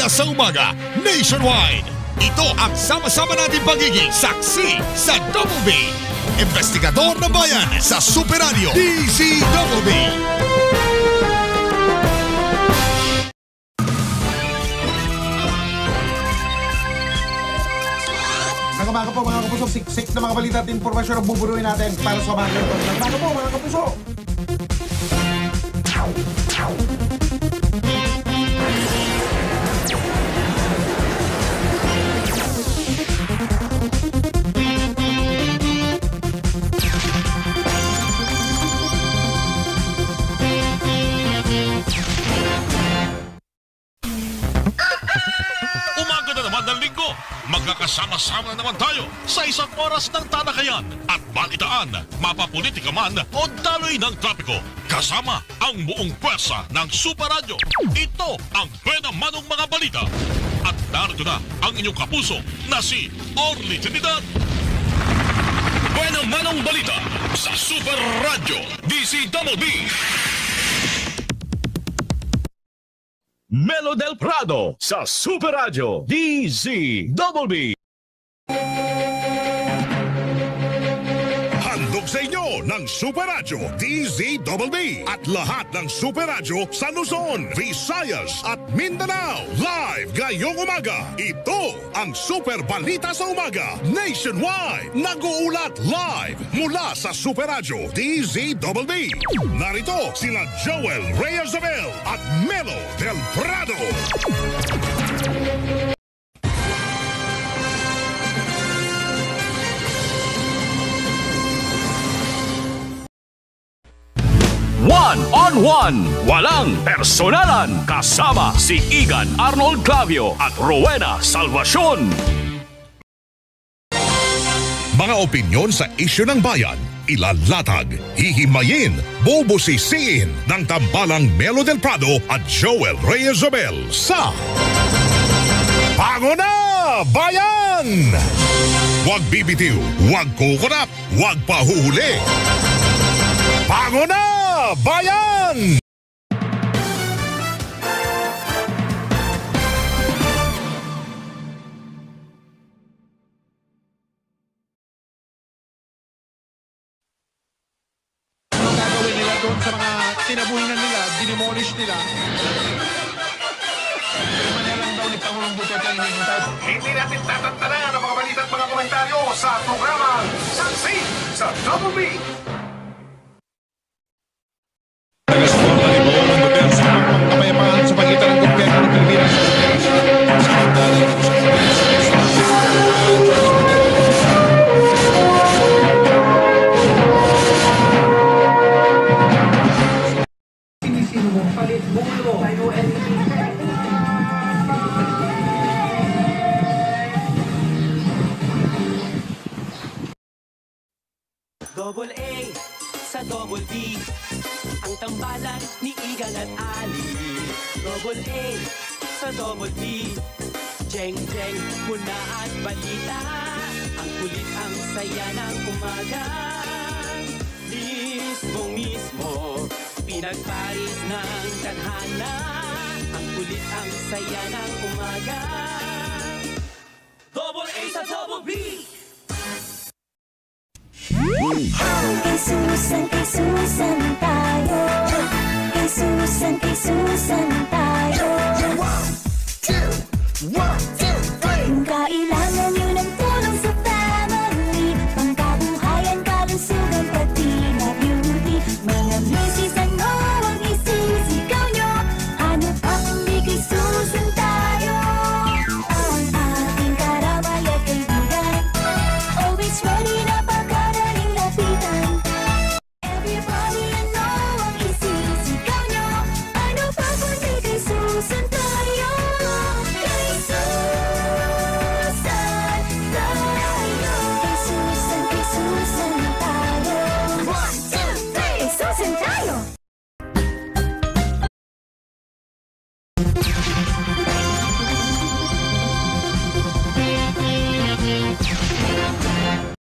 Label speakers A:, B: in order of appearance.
A: Balita sa Umaga Nationwide. Ito ang sama-sama nating pagiging saksi sa Double B. Investigador ng Bayan sa Super Radio DZBB.
B: Umaga po mga kapuso, siksik na mga balita at informasyon ang buburuin natin para sa umaga ito. Umaga po mga kapuso.
C: Magkakasama-sama naman tayo sa isang oras ng talakayan at balitaan, mapapolitika man o daloy ng trapiko. Kasama ang buong pwersa ng Super Radio. Ito ang Buena Manong Mga Balita. At narito na ang inyong kapuso na si Orly Trinidad. Buena Manong Balita sa Super Radio DZBB.
D: Melo del Prado sa Super Radio DZBB.
C: Handog sa inyo ng Super Radio DZBB at lahat ng Super Radio sa Luzon, Visayas at Mindanao. Live ngayong umaga. Ito ang Super Balita sa Umaga Nationwide. Nag-uulat live mula sa Super Radio DZBB. Narito sina Joel Reyes-Abel at Melo del Prado.
D: One-on-one, walang personalan. Kasama si Igan Arnold Clavio at Rowena Salvacion.
C: Mga opinyon sa isyu ng bayan, ilalatag, hihimayin, bubusisiin ng tambalang Melo del Prado at Joel Reyes-Abel sa Pango na Bayan! Huwag bibitiw, huwag kukurap, huwag pahuhuli. Pango na Bayan!
B: Sa mga tinabuhinan nila, dinimolish nila. Manalang daw ni Pangulong Duterte ang hinihintay.
E: Hindi natin tatantanan ang mga balita at mga komentaryo sa programa Saksi sa Double B.
B: Taga-suporta ni Pangulong Duterte sa kapayapaan sa pagitan ng gobyerno ng Pilipinas.
F: Double A sa Double B, ang tambalan ni Igan at Ali. Double A sa Double B, Jeng Jeng, muna at balita. Ang kulit, ang saya ng umaga. Mismo, pinagparis ng tadhana. Ang kulit, ang saya ng umaga. Double A sa Double B.
G: Kay Susan tayo. Kay Susan tayo. 1, 2, 3. Kung kailangan nyo ng tulong sa family, pangkabuhayan, kalusugan, pati na beauty. Mga misis, ano ang isisigaw nyo? Ano pa kung di kay Susan tayo? Ang ating karamay at kaibigan, always ready na pagkadaling lapitan. Everybody, ano ang isisigaw nyo? Ano pa kung di kay Susan tayo? Kay Susan tayo. Kay Susan tayo. 1, 2, 3. Kay Susan tayo.